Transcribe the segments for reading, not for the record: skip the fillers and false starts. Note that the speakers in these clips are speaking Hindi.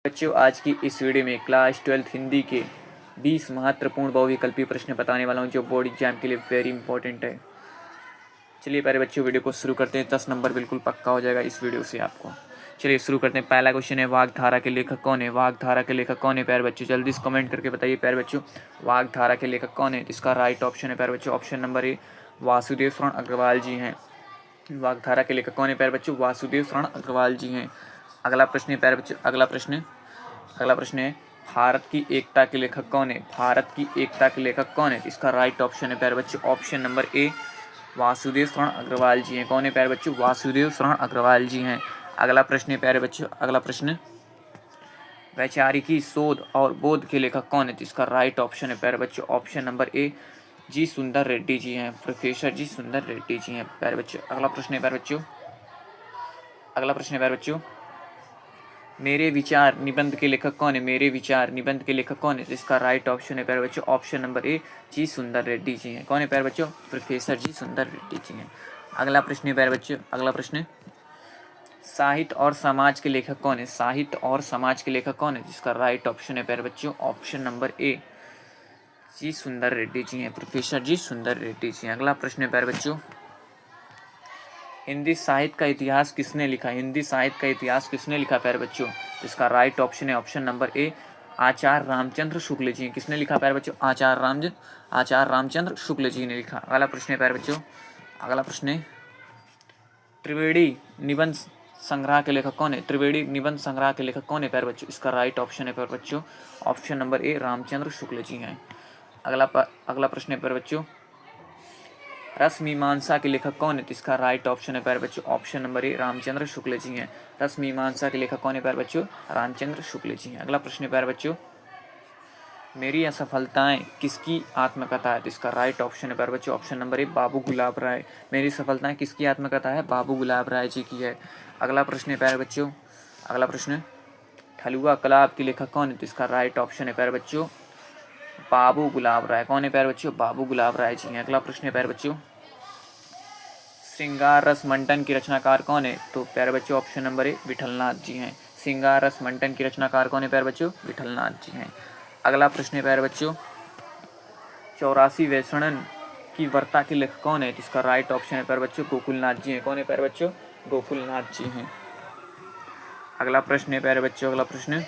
बच्चों, आज की इस वीडियो में क्लास 12 हिंदी के 20 महत्वपूर्ण बहुविकल्पीय प्रश्न बताने वाला हूं जो बोर्ड एग्जाम के लिए वेरी इंपॉर्टेंट है। चलिए पहले बच्चों वीडियो को शुरू करते हैं। 10 नंबर बिल्कुल पक्का हो जाएगा इस वीडियो से आपको। चलिए शुरू करते हैं। पहला क्वेश्चन है, वाग्धारा के लेखक कौन है? वाग्धारा के लेखक कौन है प्यारे बच्चों? जल्दी से कमेंट करके बताइए प्यारे बच्चों, वाग्धारा के लेखक कौन है? इसका राइट ऑप्शन है प्यारे बच्चों, ऑप्शन नंबर ए वासुदेव शरण अग्रवाल जी हैं। वाग्धारा के लेखक कौन है प्यारे बच्चों? वासुदेव शरण अग्रवाल जी हैं। अगला प्रश्न है प्यारे बच्चों, अगला प्रश्न है, भारत की एकता के लेखक कौन है? भारत की एकता के लेखक कौन है? इसका राइट ऑप्शन है प्यारे बच्चों, ऑप्शन नंबर ए वासुदेव शरण अग्रवाल जी हैं। कौन है प्यारे बच्चों? वासुदेव शरण अग्रवाल जी हैं। अगला प्रश्न है प्यारे बच्चों, अगला प्रश्न, वैचारिकी शोध और बोध के लेखक कौन है? इसका राइट ऑप्शन है प्यारे बच्चों, ऑप्शन नंबर ए जी सुंदर रेड्डी जी हैं। प्रोफेसर जी सुंदर रेड्डी जी हैं प्यारे बच्चों। अगला प्रश्न है प्यारे बच्चों, अगला प्रश्न है प्यारे बच्चों, मेरे विचार निबंध के लेखक कौन है? मेरे विचार निबंध के लेखक कौन है? इसका राइट ऑप्शन है प्यारे बच्चों, ऑप्शन नंबर ए जी सुंदर रेड्डी जी हैं। कौन है प्यारे बच्चों? प्रोफेसर जी सुंदर रेड्डी जी हैं। अगला प्रश्न है प्यारे बच्चों, अगला प्रश्न, साहित्य और समाज के लेखक कौन है? साहित्य और समाज के लेखक कौन है? जिसका राइट ऑप्शन है प्यारे बच्चों, ऑप्शन नंबर ए जी सुंदर रेड्डी जी हैं। प्रोफेसर जी सुंदर रेड्डी जी हैं। अगला प्रश्न है प्यारे बच्चों, हिंदी साहित्य का इतिहास किसने लिखा? हिंदी साहित्य का इतिहास किसने लिखा प्यारे बच्चों? इसका राइट ऑप्शन है ऑप्शन नंबर ए आचार्य रामचंद्र शुक्ल जी। किसने लिखा प्यारे बच्चों? आचार्य रामचंद्र शुक्ल जी ने लिखा। अगला प्रश्न है प्यारे बच्चों, अगला प्रश्न है, त्रिवेणी निबंध संग्रह के लेखक कौन है? त्रिवेणी निबंध संग्रह के लेखक कौन है प्यारे बच्चों? इसका राइट ऑप्शन है प्यारे बच्चों, ऑप्शन नंबर ए रामचंद्र शुक्ल जी हैं। अगला प्रश्न है प्यारे बच्चों, रस मीमांसा के लेखक कौन है? इसका राइट ऑप्शन है प्यारे बच्चों, ऑप्शन नंबर ए रामचंद्र शुक्ल जी हैं। रस मीमांसा के लेखक कौन है प्यारे बच्चों? रामचंद्र शुक्ल जी हैं। अगला प्रश्न है प्यारे बच्चों, मेरी असफलताएं किसकी आत्मकथा है? इसका राइट ऑप्शन है प्यारे बच्चों, ऑप्शन नंबर ए बाबू गुलाब राय। मेरी सफलताएं किसकी आत्मकथा है? बाबू गुलाब राय जी की है। अगला प्रश्न है प्यारे बच्चों, अगला प्रश्न, ठलुआ कलाप के लेखक कौन है? इसका राइट ऑप्शन है प्यारे बच्चों, बाबू गुलाब राय। कौन है प्यारे बच्चों? बाबू गुलाब राय जी हैं। अगला प्रश्न है प्यारे बच्चों, श्रृंगार रस मंटन की रचनाकार कौन है? तो प्यारे बच्चों ऑप्शन नंबर ए विठलनाथ जी हैं। श्रृंगार रस मंटन की रचनाकार कौन है प्यारे बच्चों? विठलनाथ जी हैं। अगला प्रश्न है प्यारे बच्चों, 84 वैष्णन की वार्ता के लेखक कौन है? इसका राइट ऑप्शन है प्यारे बच्चों, गोकुलनाथ जी हैं। कौन है प्यारे बच्चों? गोकुलनाथ जी हैं। अगला प्रश्न है प्यारे बच्चों, अगला प्रश्न,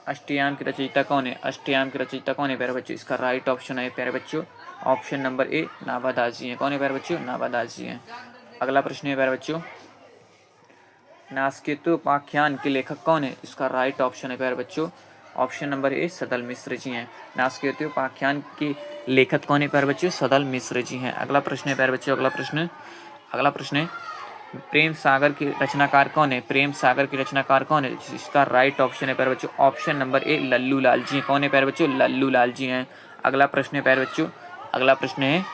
अष्टयाम की रचयिता कौन है? अष्टयाम की रचयिता कौन है प्यारे बच्चों? इसका राइट ऑप्शन है प्यारे बच्चों, ऑप्शन नंबर ए नाभादास जी हैं। कौन है प्यारे बच्चों? नाभादास जी हैं। अगला प्रश्न है प्यारे बच्चों, नास्केतोपाख्यान के लेखक कौन है? इसका राइट ऑप्शन है प्यारे बच्चों, ऑप्शन नंबर ए सदल मिश्र जी हैं। नास्केतोपाख्यान के लेखक कौन है प्यारे बच्चों? सदल मिश्र जी हैं। अगला प्रश्न है प्यारे बच्चों, अगला प्रश्न है, प्रेम सागर की रचनाकार कौन है? प्रेम सागर की रचनाकार कौन है? इसका राइट ऑप्शन है प्यारे बच्चों, ऑप्शन नंबर ए लल्लू लाल जी हैं। कौन है प्यारे बच्चों? लल्लू लाल जी हैं। अगला प्रश्न है प्यारे बच्चों, अगला प्रश्न है,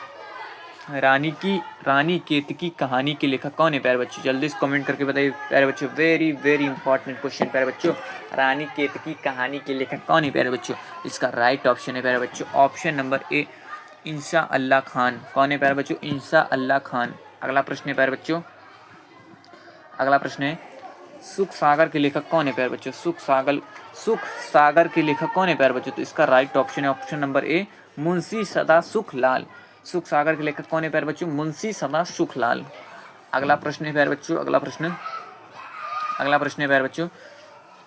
रानी केतकी कहानी के लेखक कौन है प्यारे बच्चों? जल्दी से कमेंट करके बताइए प्यारे बच्चों, वेरी वेरी इंपॉर्टेंट क्वेश्चन प्यारे बच्चों। रानी केतकी कहानी के लेखक कौन है प्यारे बच्चों? इसका राइट ऑप्शन है प्यारे बच्चों, ऑप्शन नंबर ए इंशा अल्लाह खान। कौन है प्यारे बच्चों? इंशा अल्लाह खान। अगला प्रश्न है प्यारे बच्चों, अगला प्रश्न है, सुख सागर के लेखक कौन है प्यारे बच्चों? सुख सागर के लेखक कौन है प्यारे बच्चों? तो इसका राइट ऑप्शन है ऑप्शन नंबर ए मुंशी सदा सुख लाल। सुख सागर के लेखक कौन है प्यारे बच्चों? मुंशी सदा सुख लाल। अगला प्रश्न है प्यारे बच्चों, अगला प्रश्न है प्यारे बच्चों,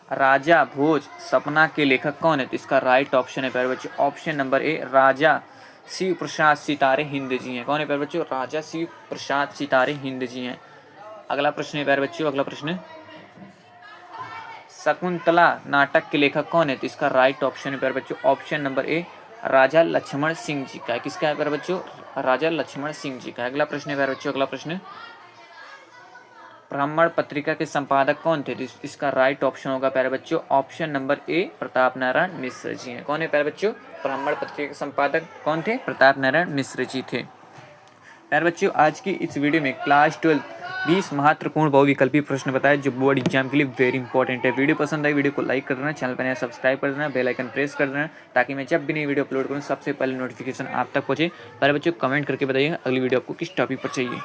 राजा भोज सपना के लेखक कौन है? तो इसका राइट ऑप्शन है प्यारे बच्चों, ऑप्शन नंबर ए राजा शिव प्रसाद सितारे हिंद जी हैं। कौन है प्यारे बच्चों? राजा शिव प्रसाद सितारे हिंद जी हैं। अगला प्रश्न है प्यारे बच्चों, अगला प्रश्न, शकुंतला नाटक के लेखक कौन है? तो इसका राइट ऑप्शन है प्यारे बच्चों, ऑप्शन नंबर ए राजा लक्ष्मण सिंह जी का है। किसका है प्यारे बच्चों? राजा लक्ष्मण सिंह जी का है। अगला प्रश्न है प्यारे बच्चों, अगला प्रश्न, ब्राह्मण पत्रिका के संपादक कौन थे? तो इसका राइट ऑप्शन होगा प्यारे बच्चों, option number A Pratap Narayan Mishra ji हैं। कौन है प्यारे बच्चों? ब्राह्मण पत्रिका के संपादक कौन थे? प्रताप नारायण मिश्र जी थे। प्यारे बच्चों, आज की इस वीडियो में क्लास 12 20 महत्वपूर्ण बहुविकल्पी प्रश्न बताए जो बोर्ड एग्जाम के लिए वेरी इंपॉर्टेंट है। वीडियो पसंद आई वीडियो को लाइक कर देना, चैनल पर नया सब्सक्राइब कर देना, बेल आइकन प्रेस कर देना ताकि मैं जब भी नई वीडियो अपलोड करूँ सबसे पहले नोटिफिकेशन आप तक पहुंचे। प्यारे बच्चों, कमेंट करके बताइए अगली वीडियो आपको किस टॉपिक पर चाहिए।